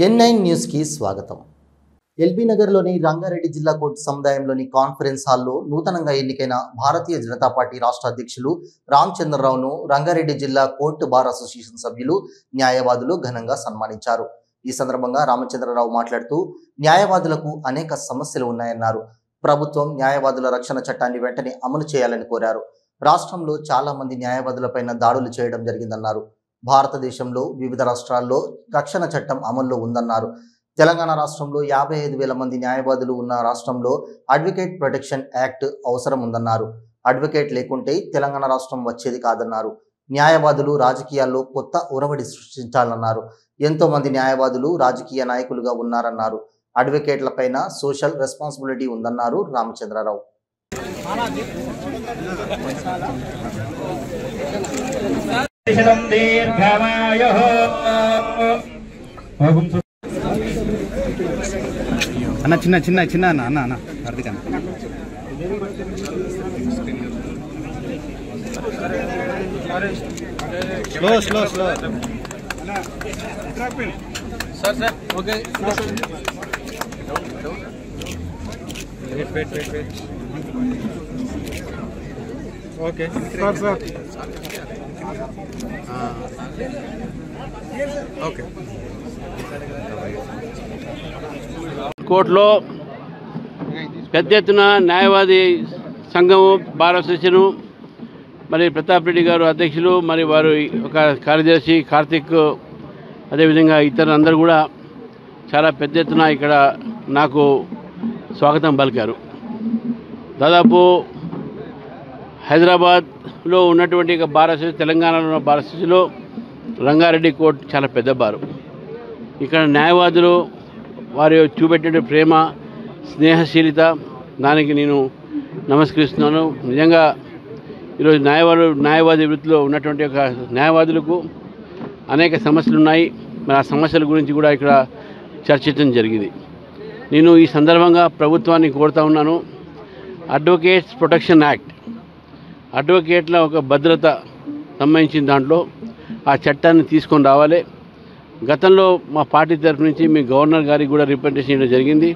N9 news కి స్వాగతం. LB నగర్లోని రంగారెడ్డి జిల్లా కోర్టు సముదాయంలోని కాన్ఫరెన్స్ హాల్లో నూతనంగా ఎన్నికైన భారతీయ జనతా పార్టీ రాష్ట్ర అధ్యక్షులు రామచంద్రరావును రంగారెడ్డి జిల్లా కోర్టు బార్ అసోసియేషన్ సభ్యులు న్యాయవాదులు ఘనంగా సన్మానించారు. ఈ సందర్భంగా రామచంద్రరావు మాట్లాడుతూ న్యాయవాదులకు అనేక సమస్యలు ఉన్నాయన్నారు. ప్రభుత్వం న్యాయవాదుల రక్షణ చట్టాన్ని వెంటనే అమలు చేయాలని కోరారు. రాష్ట్రంలో చాలా మంది న్యాయవాదులపైన దాడులు చేయడం జరిగిందన్నారు. భారతదేశంలో వివిధ రాష్ట్రాల్లో రక్షణ చట్టం అమల్లో ఉందన్నారు. తెలంగాణ రాష్ట్రంలో 55,000 మంది న్యాయవాదులు ఉన్న రాష్ట్రంలో అడ్వకేట్ ప్రొటెక్షన్ యాక్ట్ అవసరం ఉందన్నారు. అడ్వకేట్ లేకుంటే తెలంగాణ రాష్ట్రం వచ్చేది కాదన్నారు. న్యాయవాదులు రాజకీయాల్లో కొత్త ఒరవడి సృష్టించాలన్నారు. ఎంతో మంది న్యాయవాదులు రాజకీయ నాయకులుగా ఉన్నారన్నారు. అడ్వకేట్లపైన సోషల్ రెస్పాన్సిబిలిటీ ఉందన్నారు రామచంద్రరావు. అన్న చిన్న చిన్న చిన్న అన్న అన్న అన్న Hardik slow slow slow sir sir okay wait okay sir sir okay కోర్టులో పెద్ద ఎత్తున న్యాయవాది సంఘము బార్ అసోసియేషను మరి ప్రతాప్ రెడ్డి గారు అధ్యక్షులు, మరి వారు ఒక కార్యదర్శి కార్తిక్, అదేవిధంగా ఇతరులందరూ కూడా చాలా పెద్ద ఎత్తున ఇక్కడ నాకు స్వాగతం పలికారు. దాదాపు హైదరాబాద్లో ఉన్నటువంటి బార్ అసోసియేషన్, తెలంగాణలో ఉన్న బార్ అసోసియేషన్లో రంగారెడ్డి కోర్టు చాలా పెద్ద బారు. ఇక్కడ న్యాయవాదులు వారు చూపెట్టే ప్రేమ, స్నేహశీలత, దానికి నేను నమస్కరిస్తున్నాను. నిజంగా ఈరోజు న్యాయవాది వృత్తిలో ఉన్నటువంటి ఒక న్యాయవాదులకు అనేక సమస్యలు ఉన్నాయి. మరి ఆ సమస్యల గురించి కూడా ఇక్కడ చర్చించడం జరిగింది. నేను ఈ సందర్భంగా ప్రభుత్వాన్ని కోరుతా ఉన్నాను. అడ్వకేట్స్ ప్రొటెక్షన్ యాక్ట్, అడ్వకేట్ల ఒక భద్రత సంబంధించిన దాంట్లో ఆ చట్టాన్ని తీసుకొని రావాలి. గతంలో మా పార్టీ తరఫు నుంచి మీ గవర్నర్ గారికి కూడా రిప్రజెంటేషన్ చేయడం జరిగింది.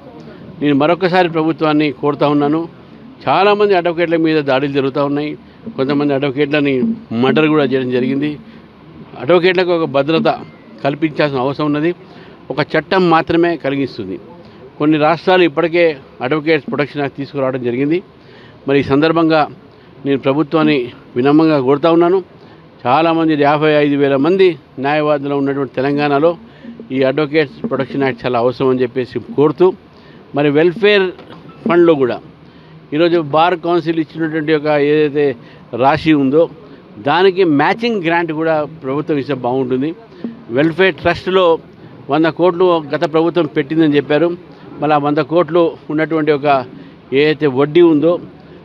నేను మరొకసారి ప్రభుత్వాన్ని కోరుతా ఉన్నాను. చాలామంది అడ్వకేట్ల మీద దాడులు జరుగుతూ ఉన్నాయి. కొంతమంది అడ్వకేట్లని మర్డర్ కూడా చేయడం జరిగింది. అడ్వకేట్లకు ఒక భద్రత కల్పించాల్సిన అవసరం ఉన్నది. ఒక చట్టం మాత్రమే కలిగిస్తుంది. కొన్ని రాష్ట్రాలు ఇప్పటికే అడ్వకేట్స్ ప్రొటెక్షన్ యాక్ట్ తీసుకురావడం జరిగింది. మరి ఈ సందర్భంగా నేను ప్రభుత్వాన్ని వినమ్రంగా కోరుతా ఉన్నాను. చాలామంది 55,000 మంది న్యాయవాదులు ఉన్నటువంటి తెలంగాణలో ఈ అడ్వకేట్స్ ప్రొటెక్షన్ యాక్ట్ చాలా అవసరం అని చెప్పేసి కోరుతూ, మరి వెల్ఫేర్ ఫండ్లో కూడా ఈరోజు బార్ కౌన్సిల్ ఇచ్చినటువంటి ఒక ఏదైతే రాశి ఉందో దానికి మ్యాచింగ్ గ్రాంట్ కూడా ప్రభుత్వం ఇస్తే బాగుంటుంది. వెల్ఫేర్ ట్రస్ట్లో 100 కోట్లు గత ప్రభుత్వం పెట్టిందని చెప్పారు. మళ్ళీ 100 కోట్లు ఉన్నటువంటి ఒక ఏదైతే వడ్డీ ఉందో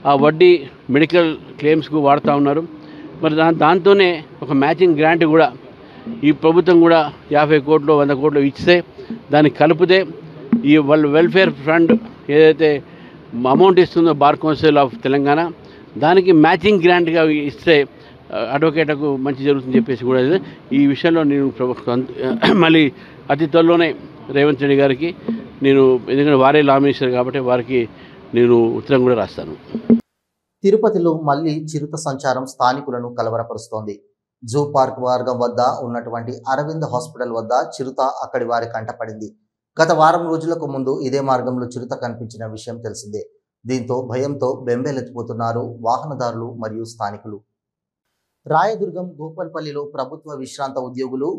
ఆ వడ్డీ మెడికల్ క్లెయిమ్స్కు వాడుతూ ఉన్నారు. మరి దాంతోనే ఒక మ్యాచింగ్ గ్రాంట్ కూడా ఈ ప్రభుత్వం కూడా 50 కోట్లు 100 కోట్లు ఇస్తే దాన్ని కలిపితే ఈ వెల్ఫేర్ ఫండ్ ఏదైతే అమౌంట్ ఇస్తుందో బార్ కౌన్సిల్ ఆఫ్ తెలంగాణ దానికి మ్యాచింగ్ గ్రాంట్గా ఇస్తే అడ్వకేట్లకు మంచి జరుగుతుందని చెప్పేసి కూడా ఈ విషయంలో నేను మళ్ళీ అతి త్వరలోనే రేవంత్ రెడ్డి గారికి నేను, ఎందుకంటే వారే లా మినిస్టర్ కాబట్టి వారికి నేను ఉత్తరం కూడా రాస్తాను. తిరుపతిలో మళ్లీ చిరుత సంచారం స్థానికులను కలవరపరుస్తోంది. జూ పార్క్ మార్గం వద్ద ఉన్నటువంటి అరవింద్ హాస్పిటల్ వద్ద చిరుత అక్కడి వారి కంటపడింది. గత వారం రోజులకు ముందు ఇదే మార్గంలో చిరుత కనిపించిన విషయం తెలిసిందే. దీంతో భయంతో బెంబేలెత్తిపోతున్నారు వాహనదారులు మరియు స్థానికులు. రాయదుర్గం గోపల్పల్లిలో ప్రభుత్వ విశ్రాంత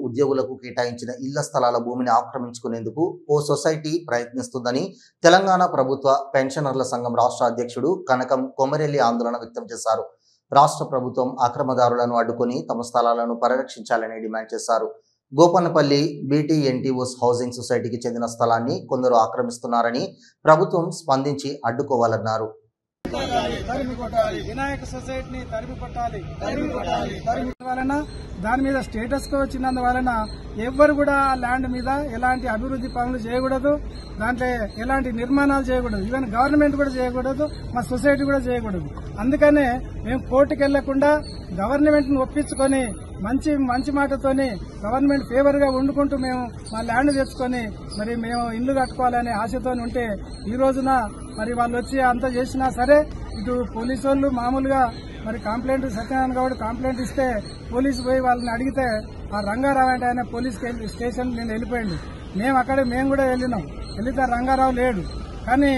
ఉద్యోగులకు కేటాయించిన ఇళ్ల స్థలాల భూమిని ఆక్రమించుకునేందుకు ఓ సొసైటీ ప్రయత్నిస్తుందని తెలంగాణ ప్రభుత్వ పెన్షనర్ల సంఘం రాష్ట్ర అధ్యక్షుడు కనకం కొమరెల్లి ఆందోళన వ్యక్తం చేశారు. రాష్ట్ర ప్రభుత్వం అక్రమదారులను అడ్డుకొని తమ స్థలాలను పరిరక్షించాలని డిమాండ్ చేశారు. గోపన్నపల్లి BTNTOS హౌసింగ్ సొసైటీకి చెందిన స్థలాన్ని కొందరు ఆక్రమిస్తున్నారని ప్రభుత్వం స్పందించి అడ్డుకోవాలన్నారు. వినాయక సొసైటీని తరిమి కొట్టాలి. వలన దాని మీద స్టేటస్ కో వచ్చినందువలన ఎవ్వరు కూడా ల్యాండ్ మీద ఎలాంటి అభివృద్ధి పనులు చేయకూడదు, దాంట్లో ఎలాంటి నిర్మాణాలు చేయకూడదు, ఈవెన్ గవర్నమెంట్ కూడా చేయకూడదు, మా సొసైటీ కూడా చేయకూడదు. అందుకనే మేము కోర్టుకు వెళ్లకుండా గవర్నమెంట్ ను ఒప్పించుకొని మంచి మాటతోని గవర్నమెంట్ ఫేవర్ గా వండుకుంటూ మేము మా ల్యాండ్ తెచ్చుకొని మరి మేము ఇల్లు కట్టుకోవాలనే ఆశతో ఉంటే ఈ రోజున మరి వాళ్ళు వచ్చి అంత చేసినా సరే ఇటు పోలీసు వాళ్ళు మామూలుగా మరి కంప్లైంట్ సత్యనారాయణ గౌడ్ కంప్లైంట్ ఇస్తే పోలీసు పోయి వాళ్ళని అడిగితే ఆ రంగారావు అంటే ఆయన పోలీస్ స్టేషన్ నేను వెళ్ళిపోయింది. మేము కూడా వెళ్తే రంగారావు లేడు. కానీ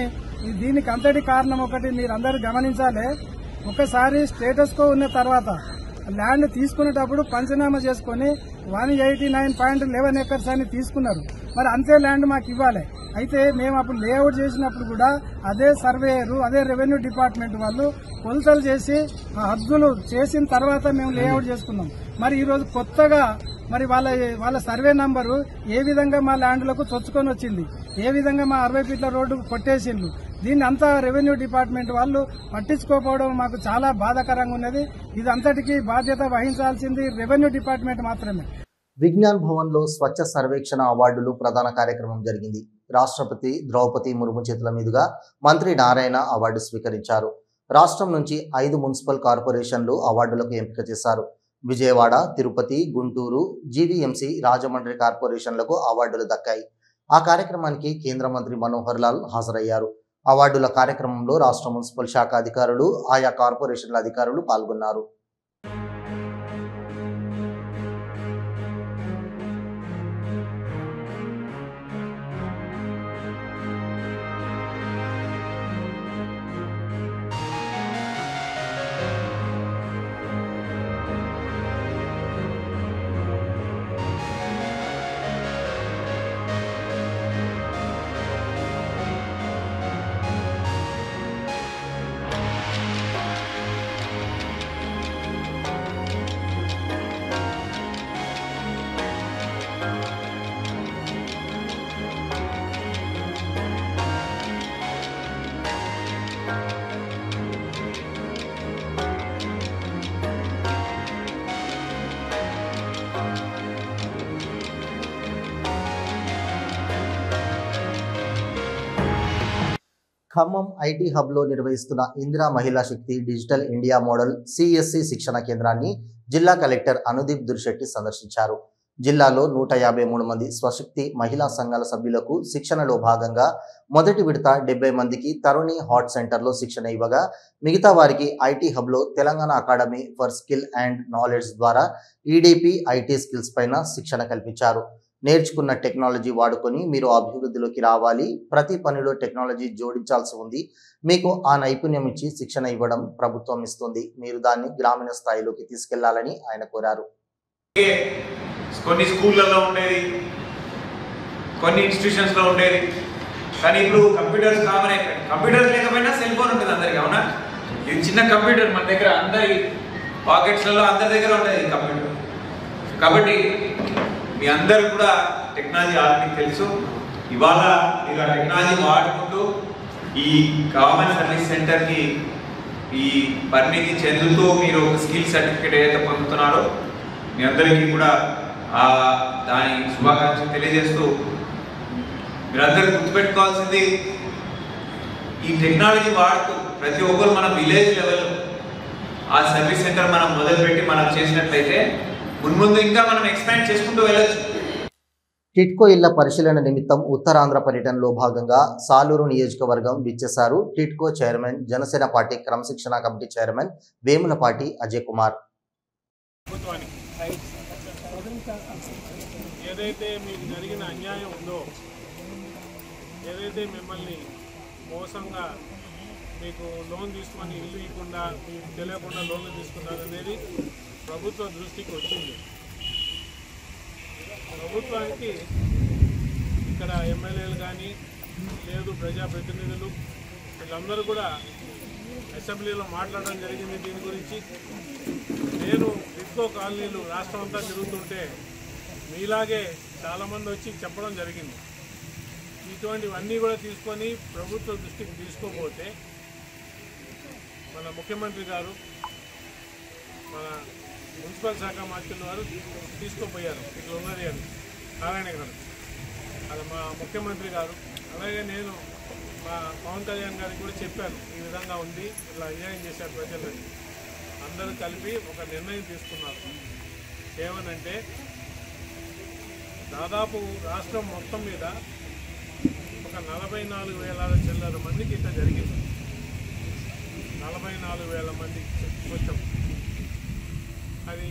దీనికి అంతటి కారణం ఒకటి మీరందరూ గమనించాలి. ఒకసారి స్టేటస్ కో ఉన్న తర్వాత ల్యాండ్ తీసుకునేటప్పుడు పంచనామా చేసుకుని 189.11 acres అని తీసుకున్నారు. మరి అంతే ల్యాండ్ మాకు ఇవ్వాలి. అయితే మేము అప్పుడు లేఅవుట్ చేసినప్పుడు కూడా అదే సర్వేయరు అదే రెవెన్యూ డిపార్ట్మెంట్ వాళ్ళు కొలతలు చేసి ఆ హద్దులు చేసిన తర్వాత మేము లేఅవుట్ చేసుకున్నాం. మరి ఈ రోజు కొత్తగా మరి వాళ్ళ సర్వే నంబరు ఏ విధంగా మా ల్యాండ్లకు చొచ్చుకొని వచ్చింది, ఏ విధంగా మా 60 ఫీట్ల రోడ్డు కొట్టేసిండ్రు. దీన్ని అంతా రెవెన్యూ డిపార్ట్మెంట్ వాళ్ళు పట్టించుకోకపోవడం మాకు చాలా బాధాకరంగా ఉన్నది. ఇది అంతటికీ బాధ్యత వహించాల్సింది రెవెన్యూ డిపార్ట్మెంట్ మాత్రమే. విజ్ఞాన్ భవన్లో స్వచ్ఛ సర్వేక్షణ అవార్డులు ప్రధాన కార్యక్రమం జరిగింది. రాష్ట్రపతి ద్రౌపది ముర్ము చేతుల మీదుగా మంత్రి నారాయణ అవార్డు స్వీకరించారు. రాష్ట్రం నుంచి 5 మున్సిపల్ కార్పొరేషన్లు అవార్డులకు ఎంపిక చేశారు. విజయవాడ, తిరుపతి, గుంటూరు, జీవీఎంసీ, రాజమండ్రి కార్పొరేషన్లకు అవార్డులు దక్కాయి. ఆ కార్యక్రమానికి కేంద్ర మంత్రి మనోహర్ లాల్ హాజరయ్యారు. అవార్డుల కార్యక్రమంలో రాష్ట్ర మున్సిపల్ శాఖ అధికారులు, ఆయా కార్పొరేషన్ల అధికారులు పాల్గొన్నారు. ఖమ్మం ఐటీ హబ్లో నిర్వహిస్తున్న ఇందిరా మహిళా శక్తి డిజిటల్ ఇండియా మోడల్ సిఎస్సి శిక్షణ కేంద్రాన్ని జిల్లా కలెక్టర్ అనుదీప్ దుర్శెట్టి సందర్శించారు. జిల్లాలో 153 మంది స్వశక్తి మహిళా సంఘాల సభ్యులకు శిక్షణలో భాగంగా మొదటి విడత 70 మందికి తరుణి హాట్ సెంటర్లో శిక్షణ ఇవ్వగా మిగతా వారికి ఐటీ హబ్లో Telangana academy for skill and knowledge ద్వారా ఈడీపీ ఐటీ స్కిల్స్ పైన శిక్షణ కల్పించారు. నేర్చుకున్న టెక్నాలజీ వాడుకొని మీరు అభివృద్ధిలోకి రావాలి, ప్రతి పనిలో టెక్నాలజీ జోడించాల్సి ఉంది, మీకు ఆ నైపుణ్యం ఇచ్చి శిక్షణ ఇవ్వడం ప్రభుత్వం ఇస్తుంది, మీరు దాన్ని గ్రామీణ స్థాయిలోకి తీసుకెళ్లాలని ఆయన కోరారు. కొన్ని స్కూళ్ళలో ఉండేది, కొన్ని ఇన్స్టిట్యూషన్స్లో ఉండేది, కానీ ఇప్పుడు కంప్యూటర్స్ కామన్ అయిపోయింది. కంప్యూటర్స్ లేకపోయినా సెల్ ఫోన్ ఉంటుంది అందరికి, అవునా? ఇది చిన్న కంప్యూటర్ మన దగ్గర అందరి పాకెట్స్లలో అందరి దగ్గర ఉండేది కంప్యూటర్. కాబట్టి మీ అందరు కూడా టెక్నాలజీ ఆల్రెడీ తెలుసు. ఇవాళ మీరు ఆ టెక్నాలజీ వాడుకుంటూ ఈ గవర్నమెంట్ సర్వీస్ సెంటర్కి ఈ పరిణితి చెందుతూ మీరు ఒక స్కిల్ సర్టిఫికేట్ ఏదైతే పొందుతున్నారో మీ అందరికీ కూడా దాని శుభాకాంక్షలు తెలియజేస్తూ మీరందరూ గుర్తుపెట్టుకోవాల్సింది, ఈ టెక్నాలజీ వాడుతూ ప్రతి ఒక్కరు మన విలేజ్ లెవెల్ ఆ సర్వీస్ సెంటర్ మనం మొదలుపెట్టి మనం చేసినట్లయితే మున్ముందు ఇంకా మనం ఎక్స్పాండ్ చేసుకుంటూ వెళ్ళొచ్చు. టిట్కో ఇళ్ల పరిశీలన నిమిత్తం ఉత్తరాంధ్ర పర్యటనలో భాగంగా సాలూరు నియోజకవర్గం విచ్చేశారు టిట్కో చైర్మన్, జనసేన పార్టీ క్రమశిక్షణ కమిటీ చైర్మన్ వేములపాటి అజయ్ కుమార్. ఏదైతే మీకు జరిగిన అన్యాయం ఉందో, ఏదైతే మిమ్మల్ని మోసంగా మీకు లోన్ తీసుకొని ఇల్లు ఇవ్వకుండా మీకు తెలియకుండా లోన్లు తీసుకున్నారనేది ప్రభుత్వ దృష్టికి వచ్చింది. ప్రభుత్వానికి ఇక్కడ ఎమ్మెల్యేలు కానీ లేదు ప్రజాప్రతినిధులు వీళ్ళందరూ కూడా అసెంబ్లీలో మాట్లాడడం జరిగింది దీని గురించి. నేను టిట్కో కాలనీలు రాష్ట్రం అంతా తిరుగుతుంటే మీలాగే చాలామంది వచ్చి చెప్పడం జరిగింది. ఇటువంటివన్నీ కూడా తీసుకొని ప్రభుత్వ దృష్టికి తీసుకోకపోతే మన ముఖ్యమంత్రి గారు, మన మున్సిపల్ శాఖ మంత్రులు వారు తీసుకుపోయారు. ఇట్లా ఉన్నది అని నారాయణ గారు, అది మా ముఖ్యమంత్రి గారు, అలాగే నేను మా పవన్ కళ్యాణ్ గారికి కూడా చెప్పాను, ఈ విధంగా ఉంది, ఇట్లా అన్యాయం చేశారు ప్రజలని. అందరూ కలిపి ఒక నిర్ణయం తీసుకున్నారు. ఏమనంటే దాదాపు రాష్ట్రం మొత్తం మీద ఒక 44,000 చిల్లర మందికి ఇట్లా జరిగింది. 44,000 మంది కొంచెం అది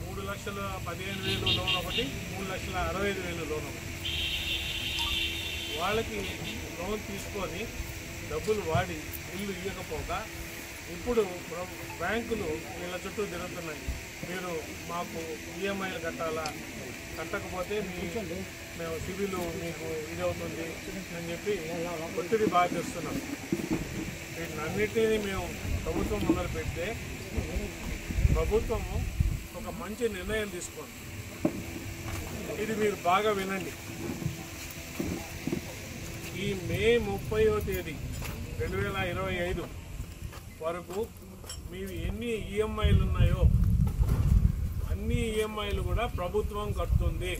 3,15,000 లోన్ ఒకటి, 3,65,000 లోన్ ఒకటి. వాళ్ళకి లోన్ తీసుకొని డబ్బులు వాడి ఇల్లు ఇవ్వకపోగా ఇప్పుడు బ్యాంకులు వీళ్ళ చుట్టూ తిరుగుతున్నాయి. మీరు మాకు ఈఎంఐలు కట్టాలా, కట్టకపోతే మేము సిబిల్ మీకు ఇది అవుతుంది అని చెప్పి ఒత్తిడి బాగా చేస్తున్నాం. వీటినన్నిటినీ మేము ప్రభుత్వం ముందర పెడితే ప్రభుత్వము ఒక మంచి నిర్ణయం తీసుకోండి. ఇది మీరు బాగా వినండి. ఈ మే 30వ తేదీ 2025 వరకు మీవి ఎన్ని ఈఎంఐలు ఉన్నాయో అన్ని ఈఎంఐలు కూడా ప్రభుత్వం కడుతుంది.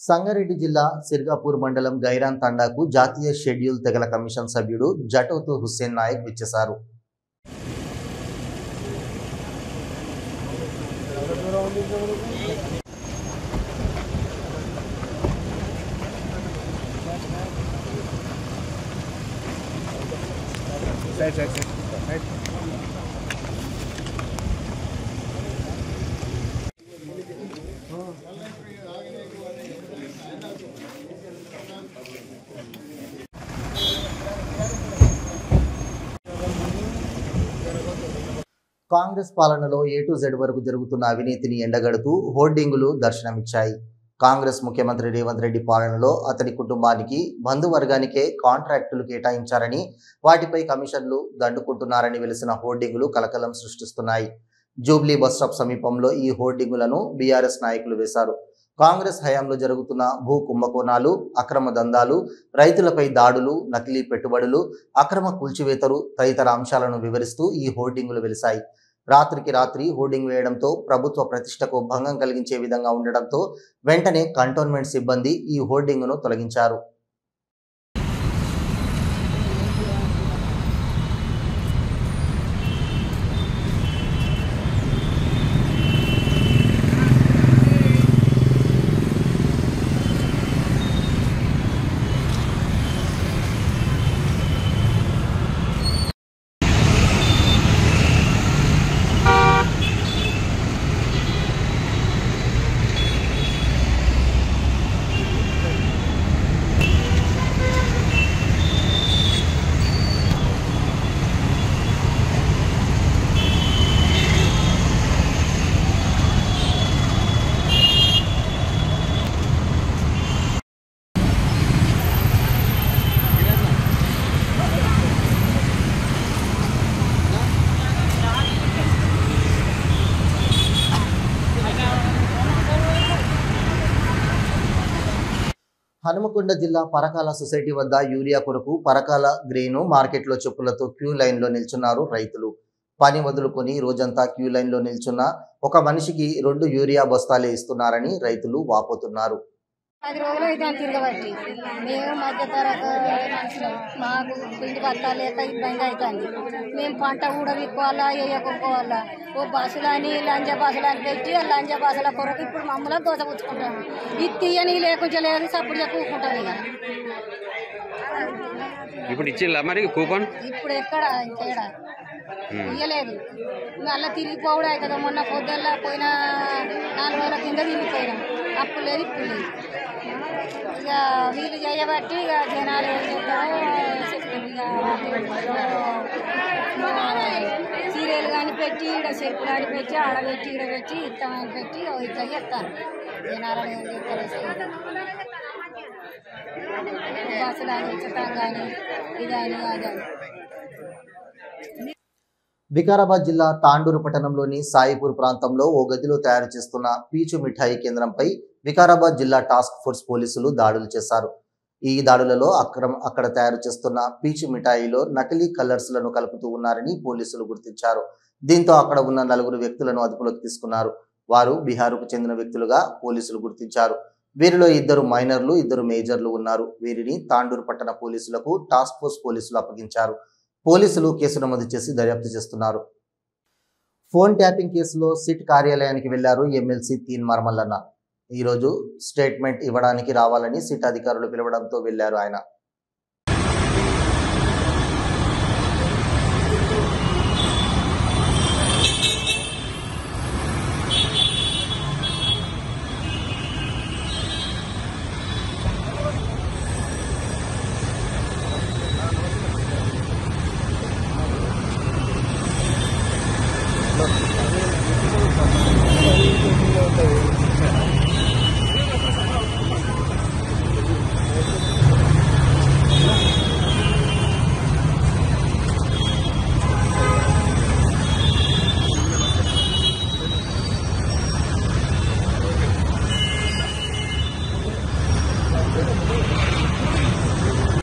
సంగారెడ్డి జిల్లా సిర్గాపూర్ మండలం గైరాన్ తండాకు జాతీయ షెడ్యూల్ తెగల కమిషన్ సభ్యుడు జటౌతు హుస్సేన్ నాయక్ విచ్చేశారు. కాంగ్రెస్ పాలనలో A to Z వరకు జరుగుతున్న అవినీతిని ఎండగడుతూ హోర్డింగులు దర్శనమిచ్చాయి. కాంగ్రెస్ ముఖ్యమంత్రి రేవంత్ రెడ్డి పాలనలో అతని కుటుంబానికి, బంధువర్గానికే కాంట్రాక్టులు కేటాయించారని, వాటిపై కమిషన్లు దండుకుంటున్నారని వెలిసిన హోర్డింగులు కలకలం సృష్టిస్తున్నాయి. జూబ్లీ బస్టాప్ సమీపంలో ఈ హోర్డింగులను బీఆర్ఎస్ నాయకులు వేశారు. కాంగ్రెస్ హయాంలో జరుగుతున్న భూ కుంభకోణాలు, అక్రమ దందాలు, రైతులపై దాడులు, నకిలీ పెట్టుబడులు, అక్రమ కూల్చివేతలు తదితర అంశాలను వివరిస్తూ ఈ హోర్డింగులు వెలిశాయి. రాత్రికి రాత్రి హోర్డింగ్ వేయడంతో ప్రభుత్వ ప్రతిష్టకు భంగం కలిగించే విధంగా ఉండడంతో వెంటనే కంటోన్మెంట్ సిబ్బంది ఈ హోర్డింగ్ను తొలగించారు. హనుమకొండ జిల్లా పరకాల సొసైటీ వద్ద యూరియా కొరకు పరకాల గ్రెయిన్ మార్కెట్లో చెప్పులతో క్యూ లైన్లో నిల్చున్నారు రైతులు. పని వదులుకొని రోజంతా క్యూ లైన్లో నిల్చున్న ఒక మనిషికి 2 యూరియా బస్తాలే ఇస్తున్నారని రైతులు వాపోతున్నారు. 10 రోజులు అయితే తిరగబట్టి మేము మధ్యతరగతి మనుషులు, మాకు పిండి బత్తాలు లేక ఇబ్బంది అవుతుంది. మేము పంట కూడా విక్కోవాలా, వేయకపోవాలా. ఓ బస్సులని లంజ బస్సులని పెట్టి ఆ లంజ బస్సుల కొరకు ఇప్పుడు మమ్మల్ని దోసపుచ్చుకుంటాము. ఇది తీయని లేకుండా లేదు, సప్పుడు కూకుంటాం. ఇక ఇప్పుడు ఇచ్చిల్లా మరి కూపన్? ఇప్పుడు ఎక్కడ ఇంకేడా ఇయ్యలేదు. మళ్ళీ తిరిగిపోవడం అవుతుంది. మొన్న పొద్దున్న పోయిన 4 రోజుల కింద తిరిగిపోయినాం. అప్పుడు లేదు, ఇప్పుడు లేదు. ఇక వీళ్ళు చేయబట్టి ఇక జనాలు ఏం చెప్తారో సీరియల్ కానీ పెట్టి ఇక్కడ చెప్పులు అని పెట్టి ఆడబెట్టి ఈడబెట్టి ఇస్తామని పెట్టి ఇట్లా చెప్తారు. జనాలు ఏం చెప్తారు, బస్సులు అని ఇచ్చటం కానీ ఇదని అదని. వికారాబాద్ జిల్లా తాండూరు పట్టణంలోని సాయిపూర్ ప్రాంతంలో ఓ గదిలో తయారు చేస్తున్న పీచు మిఠాయి కేంద్రంపై వికారాబాద్ జిల్లా టాస్క్ ఫోర్స్ పోలీసులు దాడులు చేశారు. ఈ దాడులలో అక్కడ తయారు చేస్తున్న పీచు మిఠాయిలో నకిలీ కలర్స్లను కలుపుతూ ఉన్నారని పోలీసులు గుర్తించారు. దీంతో అక్కడ ఉన్న 4 వ్యక్తులను అదుపులోకి తీసుకున్నారు. వారు బీహార్కు చెందిన వ్యక్తులుగా పోలీసులు గుర్తించారు. వీరిలో 2 మైనర్లు, 2 మేజర్లు ఉన్నారు. వీరిని తాండూరు పట్టణ పోలీసులకు టాస్క్ ఫోర్స్ పోలీసులు అప్పగించారు. పోలీసులు కేసు నమోదు చేసి దర్యాప్తు చేస్తున్నారు. ఫోన్ ట్యాపింగ్ కేసులో సిట్ కార్యాలయానికి వెళ్లారు ఎమ్మెల్సీ తీన్ మార్మల్లన్న. ఈరోజు స్టేట్మెంట్ ఇవ్వడానికి రావాలని సిట్ అధికారులు పిలవడంతో వెళ్లారు ఆయన.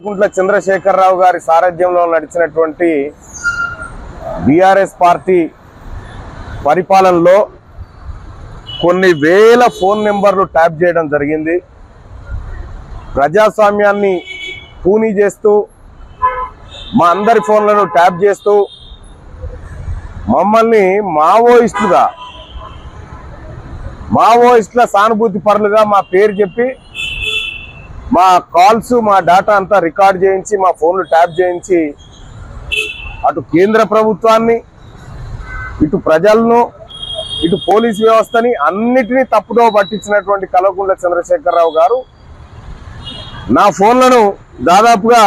గుంట్ల చంద్రశేఖరరావు గారి సారథ్యంలో నడిచినటువంటి బీఆర్ఎస్ పార్టీ పరిపాలనలో కొన్ని వేల ఫోన్ నెంబర్లు ట్యాప్ చేయడం జరిగింది. ప్రజాస్వామ్యాన్ని పూనీ చేస్తూ మా అందరి ఫోన్లను ట్యాప్ చేస్తూ మమ్మల్ని మావోయిస్టుల సానుభూతి పరులుగా మా పేరు చెప్పి మా కాల్స్ మా డేటా అంతా రికార్డ్ చేయించి మా ఫోన్లు ట్యాప్ చేయించి అటు కేంద్ర ప్రభుత్వాన్ని ఇటు ప్రజలను ఇటు పోలీస్ వ్యవస్థని అన్నిటినీ తప్పుదో పట్టించినటువంటి కల్వకుంట్ల చంద్రశేఖరరావు గారు నా ఫోన్లను దాదాపుగా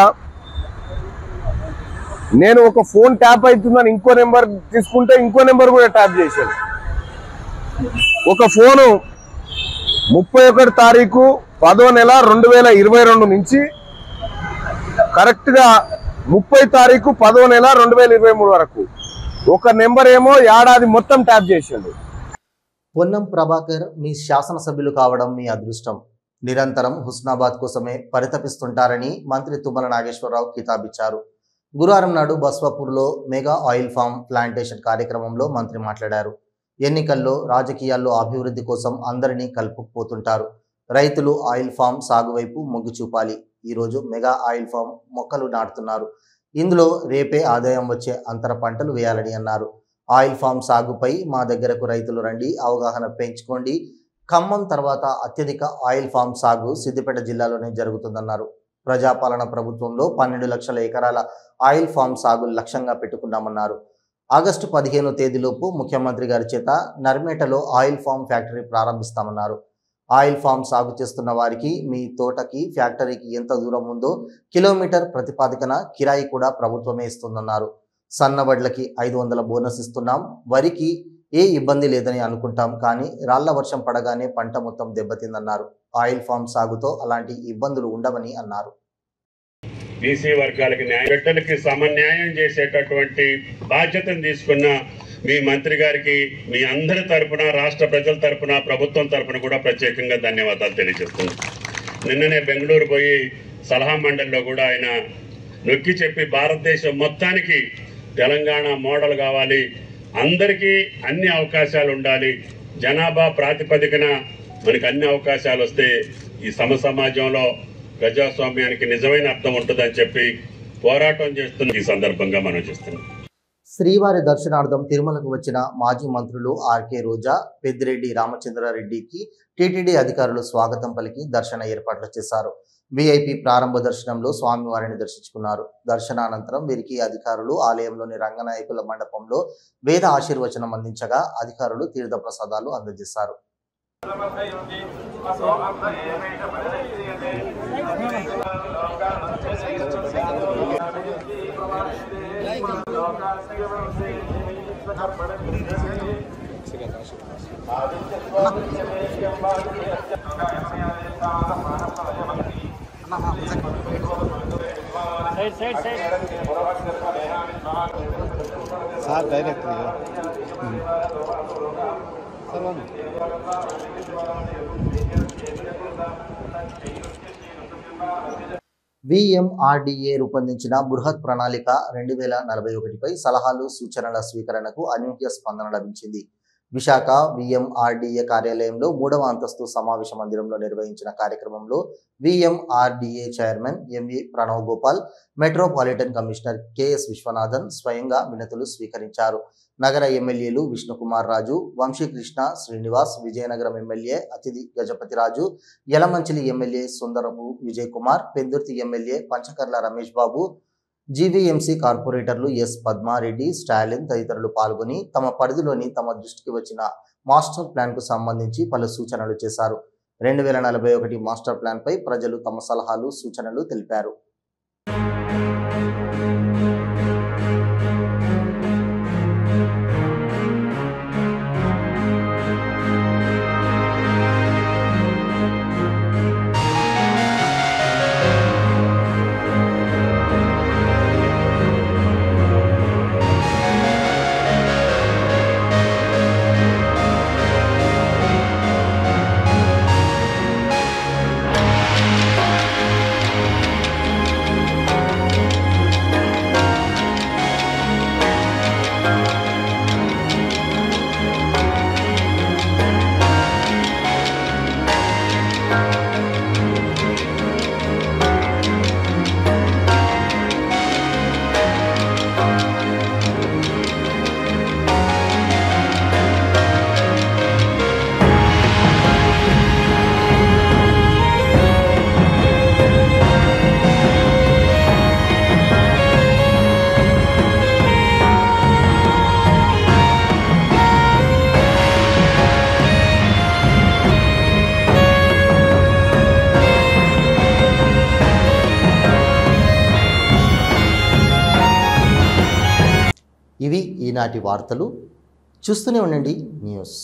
నేను ఒక ఫోన్ ట్యాప్ అవుతుందని ఇంకో నెంబర్ తీసుకుంటే ఇంకో నెంబర్ కూడా ట్యాప్ చేశాను. ఒక ఫోను 31 తారీఖు 10వ నెల 2022 నుంచి కరెక్ట్గా 30 తారీఖు 10వ నెల 2023 వరకు ఒక నెంబర్ ఏమో ఏడాది మొత్తం ట్యాప్ చేసిండు. పొన్నం ప్రభాకర్ మీ శాసనసభ్యులు కావడం మీ అదృష్టం. నిరంతరం హుస్నాబాద్ కోసమే పరితపిస్తుంటారని మంత్రి తుమ్మల నాగేశ్వరరావు కితాబిచ్చారు. గురువారం నాడు బస్వాపూర్లో మెగా ఆయిల్ ఫామ్ ప్లాంటేషన్ కార్యక్రమంలో మంత్రి మాట్లాడారు. ఎన్నికల్లో రాజకీయాల్లో అభివృద్ధి కోసం అందరినీ కలుపుకుపోతుంటారు. రైతులు ఆయిల్ ఫామ్ సాగు వైపు మొగ్గు చూపాలి. ఈరోజు మెగా ఆయిల్ ఫామ్ మొక్కలు నాటుతున్నారు. ఇందులో రేపే ఆదాయం వచ్చే అంతర పంటలు వేయాలని అన్నారు. ఆయిల్ ఫామ్ సాగుపై మా దగ్గరకు రైతులు రండి, అవగాహన పెంచుకోండి. ఖమ్మం తర్వాత అత్యధిక ఆయిల్ ఫామ్ సాగు సిద్దిపేట జిల్లాలోనే జరుగుతుందన్నారు. ప్రజాపాలన ప్రభుత్వంలో 12 లక్షల ఎకరాల ఆయిల్ ఫామ్ సాగు లక్ష్యంగా పెట్టుకున్నామన్నారు. ఆగస్టు 15వ తేదీలోపు ముఖ్యమంత్రి గారి చేత నర్మేటలో ఆయిల్ ఫామ్ ఫ్యాక్టరీ ప్రారంభిస్తామన్నారు. ఆయిల్ ఫామ్ సాగు చేస్తున్న వారికి మీ తోటకి ఫ్యాక్టరీకి ఎంత దూరం ఉందో కిలోమీటర్ ప్రతిపాదికన కిరాయి కూడా ప్రభుత్వమే ఇస్తుందన్నారు. సన్నవడ్లకి 500 బోనస్ ఇస్తున్నాం. వరికి ఏ ఇబ్బంది లేదని అనుకుంటాం, కానీ రాళ్ల వర్షం పడగానే పంట మొత్తం దెబ్బతిందన్నారు. ఆయిల్ ఫామ్ సాగుతో అలాంటి ఇబ్బందులు ఉండవని అన్నారు. బీసీ వర్గాలకి బిడ్డలకి సమన్యాయం చేసేటటువంటి బాధ్యతను తీసుకున్న మీ మంత్రి గారికి మీ అందరి తరపున, రాష్ట్ర ప్రజల తరపున, ప్రభుత్వం తరపున కూడా ప్రత్యేకంగా ధన్యవాదాలు తెలియజేస్తున్నాను. నిన్ననే బెంగళూరు పోయి సలహా మండలిలో కూడా ఆయన నొక్కి చెప్పి భారతదేశం మొత్తానికి తెలంగాణ మోడల్ కావాలి, అందరికీ అన్ని అవకాశాలు ఉండాలి, జనాభా ప్రాతిపదికన మనకు అన్ని అవకాశాలు వస్తే ఈ సమాజంలో ప్రజాస్వామ్యానికి నిజమైన అర్థం ఉంటుందని చెప్పి పోరాటం చేస్తున్న ఈ సందర్భంగా మనం చేస్తున్నాం. శ్రీవారి దర్శనార్థం తిరుమలకు వచ్చిన మాజీ మంత్రులు ఆర్కే రోజా, పెద్దిరెడ్డి రామచంద్రారెడ్డికి టీటీడీ అధికారులు స్వాగతం పలికి దర్శన ఏర్పాట్లు చేశారు. విఐపి ప్రారంభ దర్శనంలో స్వామివారిని దర్శించుకున్నారు. దర్శనానంతరం వీరికి అధికారులు ఆలయంలోని రంగనాయకుల మండపంలో వేద ఆశీర్వచనం అందించగా అధికారులు తీర్థ ప్రసాదాలు అందజేశారు. సార్ డైరెక్ట్ విఎంఆర్డీఏ రూపొందించిన బృహత్ ప్రణాళిక 2041పై సలహాలు సూచనల స్వీకరణకు అనూహ్య స్పందన లభించింది. విశాఖ విఎంఆర్డీఏ కార్యాలయంలో 3వ అంతస్తు సమావేశ మందిరంలో నిర్వహించిన కార్యక్రమంలో VMRDA chairman MV Pranav Gopal, metropolitan commissioner KS Viswanathan స్వయంగా వినతులు స్వీకరించారు. నగర ఎమ్మెల్యేలు Vishnukumar Raju, Vamsikrishna Srinivas, Vizianagaram MLA Aditi Gajapathiraju, Yalamanchili MLA Sundarapu Vijay Kumar, Pendurthi MLA Panchakarla Ramesh Babu, GVMC కార్పొరేటర్లు ఎస్ పద్మారెడ్డి, స్టాలిన్ తదితరులు పాల్గొని తమ పరిధిలోని తమ దృష్టికి వచ్చిన మాస్టర్ ప్లాన్కు సంబంధించి పలు సూచనలు చేశారు. 2041 మాస్టర్ ప్లాన్పై ప్రజలు తమ సలహాలు, సూచనలు తెలిపారు. ఇవి ఈనాటి వార్తలు. చూస్తూనే ఉండండి న్యూస్.